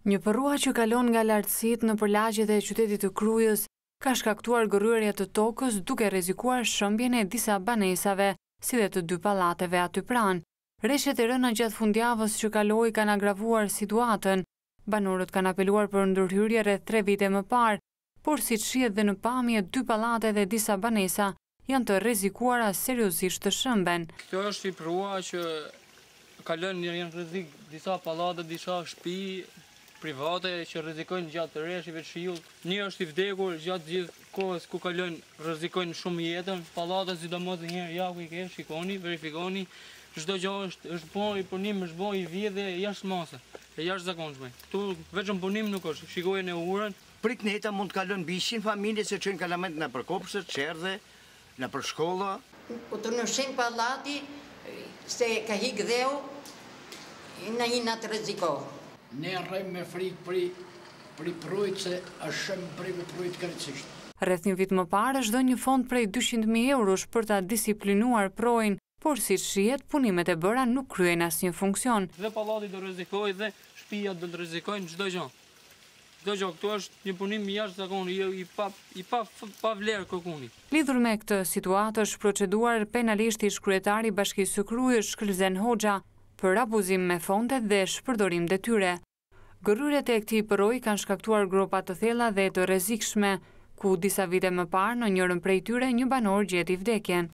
Një përrua që kalon nga lartësitë në përlagjet e qytetit të Krujës ka shkaktuar gërryrje të tokës duke rrezikuar shëmbjen e disa banesave, si dhe të dy pallateve aty pranë. Rreshtet e rëna gjatë fundjavës që kaloi kanë agravuar situatën. Banorët kanë apeluar për ndërhyrje rreth 3 vite më parë, por siç shihet dhe në pamje, dy pallate dhe disa banesa janë të rrezikuara seriozisht të shëmben. Kjo është një përrua që kalon një rrezik disa pallate, disa shtëpi private që rrezikojnë gjatë rreshjeve të shiut. Një është i vdekur gjatë gjithë kohës ku kalon, rrezikojnë shumë jetën. Pallate sidomos njëherë ja ku i ke, shikoni, verifikoni. Çdo gjë është bën i punim, është bën i vjedhje jashtëmase, e jashtëzakonshme. Ktu vetëm punim nuk është, shikojeni në urën. Prit neta mund të kalon mbi 100 familje që çojnë kalamajt në për kopshtet, çerdhe, në për shkolla. Po të në shenjë pallati se ka hik dheu, në hina të rreziko. Ne rrejmë me frikë për projtë se është shëmë prej me projtë kërëcisht. Rreth një vit më parë është dhënë një fond prej 200.000 eurosh për ta disiplinuar projnë, por si shihet punimet e bëra nuk kryen asnjë funksion. Dhe pallati do rrezikojë dhe shtëpia do të rrezikojnë çdo gjë. Çdo gjë, këtu është një punim i jashtëzakonshëm, i pa vlerë kërkuni. Lidhur me këtë situatë është proceduar penalisht ish kryetari i Bashkisë së Krujës Shkëlzen Hoxha për abuzim me fondet dhe shpërdorim detyre. Gërryrjet e këtij përroji kanë shkaktuar gropa të thella dhe të rrezikshme, ku disa vite më parë në njërin prej tyre një banor gjeti vdekjen.